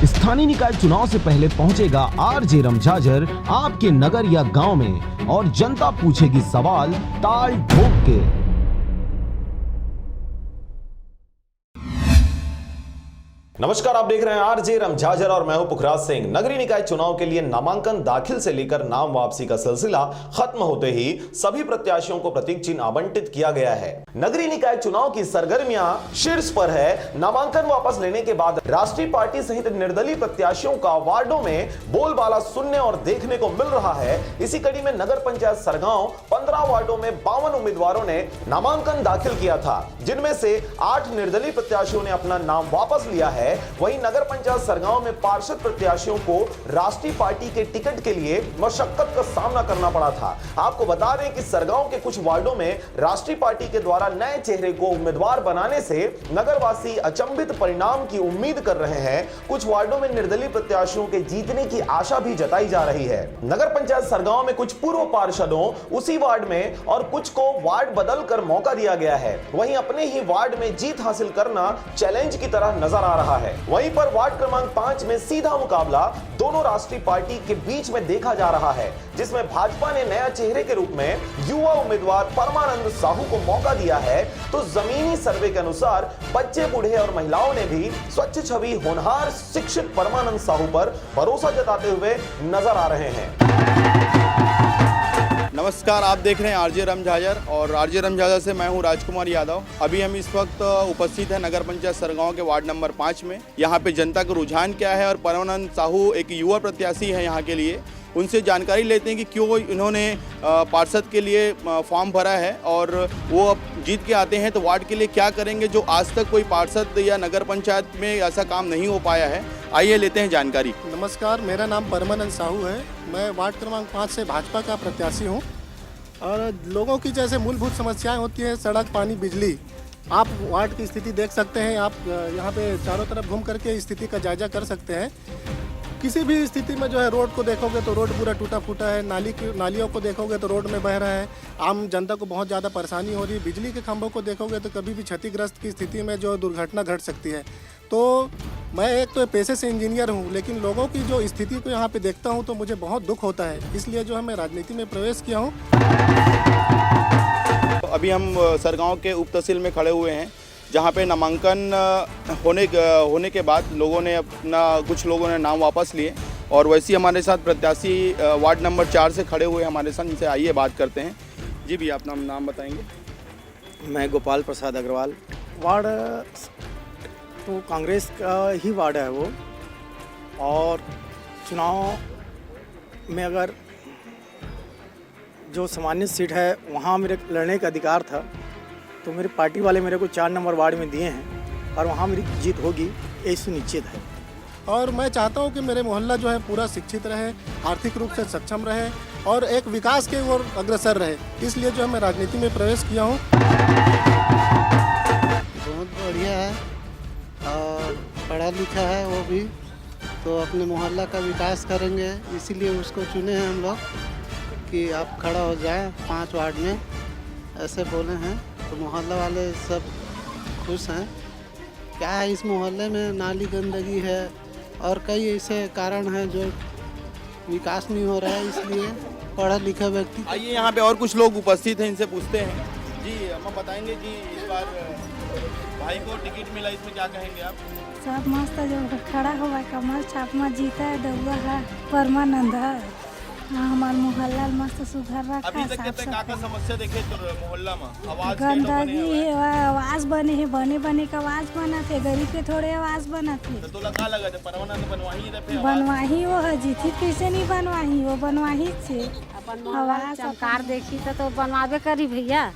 स्थानीय निकाय चुनाव से पहले पहुंचेगा आरजे रमझाझर आपके नगर या गांव में और जनता पूछेगी सवाल ताल ठोक के। नमस्कार, आप देख रहे हैं आरजे रमझाझर और मैं हूं पुखराज सिंह। नगरीय निकाय चुनाव के लिए नामांकन दाखिल से लेकर नाम वापसी का सिलसिला खत्म होते ही सभी प्रत्याशियों को प्रतीक चिन्ह आवंटित किया गया है। नगरीय निकाय चुनाव की सरगर्मियां शीर्ष पर है। नामांकन वापस लेने के बाद राष्ट्रीय पार्टी सहित निर्दलीय प्रत्याशियों का वार्डों में बोलबाला सुनने और देखने को मिल रहा है। इसी कड़ी में नगर पंचायत सरगांव 15 वार्डों में 52 उम्मीदवारों ने नामांकन दाखिल किया था, जिनमें से 8 निर्दलीय प्रत्याशियों ने अपना नाम वापस लिया है। वहीं नगर पंचायत सरगांव में पार्षद प्रत्याशियों को राष्ट्रीय पार्टी के टिकट के लिए मशक्कत का सामना करना पड़ा था। आपको बता दें कि सरगांव के कुछ वार्डों में राष्ट्रीय पार्टी के द्वारा नए चेहरे को उम्मीदवार बनाने से नगरवासी अचंभित परिणाम की उम्मीद कर रहे हैं। कुछ वार्डों में निर्दलीय प्रत्याशियों के जीतने की आशा भी जताई जा रही है। नगर पंचायत सरगांव में कुछ पूर्व पार्षदों उसी वार्ड में और कुछ को वार्ड बदल कर मौका दिया गया है। वहीं अपने ही वार्ड में जीत हासिल करना चैलेंज की तरह नजर आ रहा है। वहीं पर वार्ड क्रमांक 5 में सीधा मुकाबला दोनों राष्ट्रीय पार्टी के बीच में देखा जा रहा है, जिसमें भाजपा ने नया चेहरे के रूप में युवा उम्मीदवार परमानंद साहू को मौका दिया है, तो जमीनी सर्वे के अनुसार बच्चे, बूढ़े और महिलाओं ने भी स्वच्छ छवि, होनहार, शिक्षित परमानंद साहू पर भरोसा जताते हुए नजर आ रहे हैं। नमस्कार, आप देख रहे हैं आरजे रमझाझर और आरजे रमझाझर से मैं हूं राजकुमार यादव। अभी हम इस वक्त उपस्थित हैं नगर पंचायत सरगांव के वार्ड नंबर 5 में। यहां पे जनता का रुझान क्या है और परमानंद साहू एक युवा प्रत्याशी है यहां के लिए, उनसे जानकारी लेते हैं कि क्यों इन्होंने पार्षद के लिए फॉर्म भरा है और वो अब जीत के आते हैं तो वार्ड के लिए क्या करेंगे जो आज तक कोई पार्षद या नगर पंचायत में ऐसा काम नहीं हो पाया है। आइए लेते हैं जानकारी। नमस्कार, मेरा नाम परमानंद साहू है। मैं वार्ड क्रमांक 5 से भाजपा का प्रत्याशी हूँ और लोगों की जैसे मूलभूत समस्याएं होती हैं, सड़क, पानी, बिजली, आप वार्ड की स्थिति देख सकते हैं। आप यहाँ पे चारों तरफ घूम करके स्थिति का जायजा कर सकते हैं। किसी भी स्थिति में जो है रोड को देखोगे तो रोड पूरा टूटा फूटा है, नालियों को देखोगे तो रोड में बह रहा है, आम जनता को बहुत ज़्यादा परेशानी हो रही है। बिजली के खंभों को देखोगे तो कभी भी क्षतिग्रस्त की स्थिति में जो दुर्घटना घट सकती है। तो मैं एक तो पेशे से इंजीनियर हूँ, लेकिन लोगों की जो स्थिति को यहाँ पे देखता हूँ तो मुझे बहुत दुख होता है। इसलिए जो है मैं राजनीति में प्रवेश किया हूँ। अभी हम सरगांव के उप तहसील में खड़े हुए हैं, जहां पे नामांकन होने के बाद कुछ लोगों ने नाम वापस लिए और वैसे ही हमारे साथ प्रत्याशी वार्ड नंबर 4 से खड़े हुए हमारे साथ, इनसे आइए बात करते हैं। जी भैया, अपना नाम बताएंगे? मैं गोपाल प्रसाद अग्रवाल। वार्ड तो कांग्रेस का ही वार्ड है वो, और चुनाव में अगर जो सामान्य सीट है वहाँ मेरे लड़ने का अधिकार था, तो मेरी पार्टी वाले मेरे को 4 नंबर वार्ड में दिए हैं और वहाँ मेरी जीत होगी, ये सुनिश्चित है। और मैं चाहता हूँ कि मेरे मोहल्ला जो है पूरा शिक्षित रहे, आर्थिक रूप से सक्षम रहे और एक विकास के ओर अग्रसर रहे। इसलिए जो है मैं राजनीति में प्रवेश किया हूँ। बहुत बढ़िया है और पढ़ा लिखा है वो भी, तो अपने मोहल्ला का विकास करेंगे, इसीलिए उसको चुने हैं हम लोग कि आप खड़ा हो जाए 5 वार्ड में, ऐसे बोले हैं। तो मोहल्ला वाले सब खुश हैं। क्या है, इस मोहल्ले में नाली गंदगी है और कई ऐसे कारण हैं जो विकास नहीं हो रहा है, इसलिए पढ़ा लिखा व्यक्ति। आइए, यहाँ पे और कुछ लोग उपस्थित हैं, इनसे पूछते हैं। जी, हम बताएंगे कि इस बार भाई को टिकट मिला, इसमें क्या कहेंगे आप? सब मस्त जो खड़ा हुआ कमल छाप में जीता है, दौआ है, परमानंद है। हमारे मोहल्ला मस्त सुधार रखा। अभी तक कितने का समस्या देखे तो मोहल्ला में आवाज गंदगी है, आवाज बने है, बने का आवाज बना थे, गरीब के थोड़े आवाज बना थे। तो लगा लगा थे परमानंद बनवाही वो है, जीती कैसे नहीं बनवाही, वो बनवाही थे। आवाज चमकार देखी तो बनवाबे करी भैया।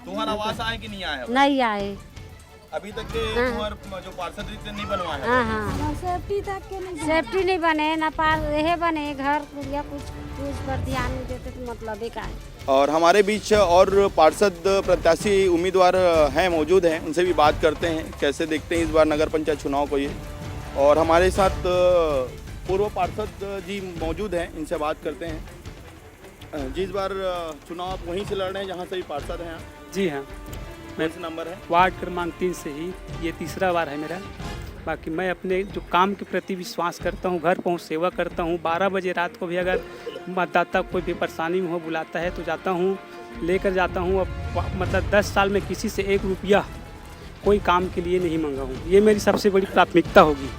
तुम्हारा आवाज आए कि नहीं आया? नहीं आए अभी तक के जो पार्षद नहीं बनवाए। हाँ, सेफ्टी नहीं बने ना, यह बने घर या कुछ पर ध्यान नहीं देते तो मतलब एक आए। और हमारे बीच और पार्षद प्रत्याशी उम्मीदवार हैं, मौजूद हैं, उनसे भी बात करते हैं कैसे देखते हैं इस बार नगर पंचायत चुनाव को ये। और हमारे साथ पूर्व पार्षद जी मौजूद हैं, इनसे बात करते हैं। जी, इस बार चुनाव आप वहीं से लड़ रहे हैं जहाँ से भी पार्षद हैं? जी हाँ, कौन सा नंबर है? वार्ड क्रमांक 3 से ही, ये तीसरा बार है मेरा। बाकी मैं अपने जो काम के प्रति विश्वास करता हूँ, घर पहुँच सेवा करता हूँ। 12 बजे रात को भी अगर मतदाता कोई भी परेशानी में हो बुलाता है तो जाता हूँ, लेकर जाता हूँ। अब मतलब 10 साल में किसी से 1 रुपया कोई काम के लिए नहीं मांगा हूँ। ये मेरी सबसे बड़ी प्राथमिकता होगी।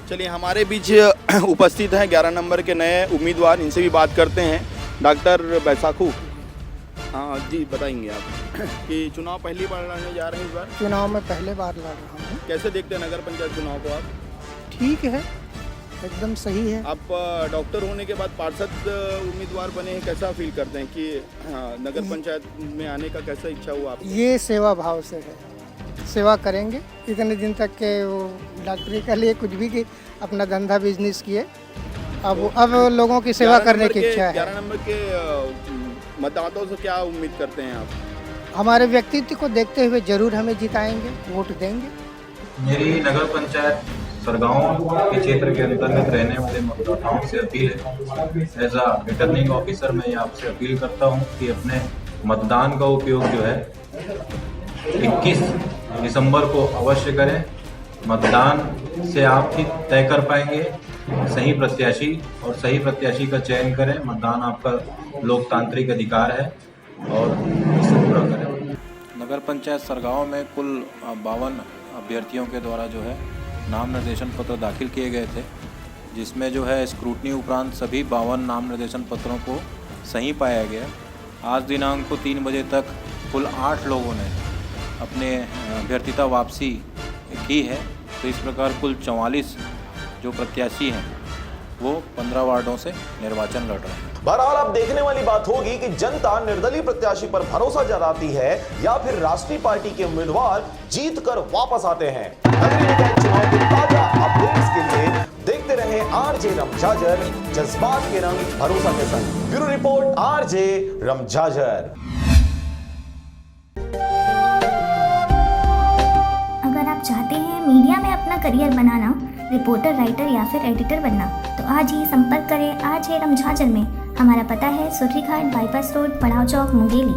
चलिए, हमारे बीच उपस्थित हैं 11 नंबर के नए उम्मीदवार, इनसे भी बात करते हैं। डॉक्टर बैसाखू, हाँ जी, बताएंगे आप कि चुनाव पहली बार लड़ने जा रहे हैं इस बार? चुनाव में पहले बार लड़ रहा हूँ। कैसे देखते हैं नगर पंचायत चुनाव को आप? ठीक है, एकदम सही है। आप डॉक्टर होने के बाद पार्षद उम्मीदवार बने हैं, कैसा फील करते हैं कि नगर पंचायत में आने का कैसा इच्छा हुआ आपको? ये सेवा भाव से है, सेवा करेंगे। इतने दिन तक के वो डॉक्टरी के लिए कुछ भी कि अपना धंधा बिजनेस किए, अब लोगों की सेवा करने की इच्छा है। 11 नंबर के मतदाताओं से क्या उम्मीद करते हैं आप? हमारे व्यक्तित्व को देखते हुए जरूर हमें जिताएंगे, वोट देंगे। मेरी नगर पंचायत सरगांव के क्षेत्र के अंतर्गत रहने वाले मतदाताओं से अपील है, एज आ रिटर्निंग ऑफिसर मैं ये आपसे अपील करता हूँ कि अपने मतदान का उपयोग जो है 21 दिसंबर को अवश्य करें। मतदान से आप ही तय कर पाएंगे सही प्रत्याशी, और सही प्रत्याशी का चयन करें। मतदान आपका लोकतांत्रिक अधिकार है और इसे पूरा करें। नगर पंचायत सरगांव में कुल 52 अभ्यर्थियों के द्वारा जो है नाम निर्देशन पत्र दाखिल किए गए थे, जिसमें जो है स्क्रूटनी उपरांत सभी 52 नाम निर्देशन पत्रों को सही पाया गया। आज दिनांक को 3 बजे तक कुल 8 लोगों ने अपने अभ्यर्थिता वापसी की है। तो इस प्रकार कुल 44 जो प्रत्याशी हैं वो 15 वार्डों से निर्वाचन लड़ रहे हैं। बहरहाल अब देखने वाली बात होगी कि जनता निर्दलीय प्रत्याशी पर भरोसा जताती है या फिर राष्ट्रीय पार्टी के उम्मीदवार जीत कर वापस आते हैं। नगरीय निकाय चुनाव के ताजा अपडेट्स के लिए देखते रहे आरजे रमझाझर, जज्बात के रंग भरोसा के संग। ब्यूरो रिपोर्ट आरजे रमझाझर। अगर आप चाहते हैं मीडिया में अपना करियर बनाना, रिपोर्टर, राइटर या फिर एडिटर बनना, तो आज ही संपर्क करें आरजे रमझाझर में। हमारा पता है सुर्रीघाट बाईपास रोड, पड़ाव चौक, मुंगेली।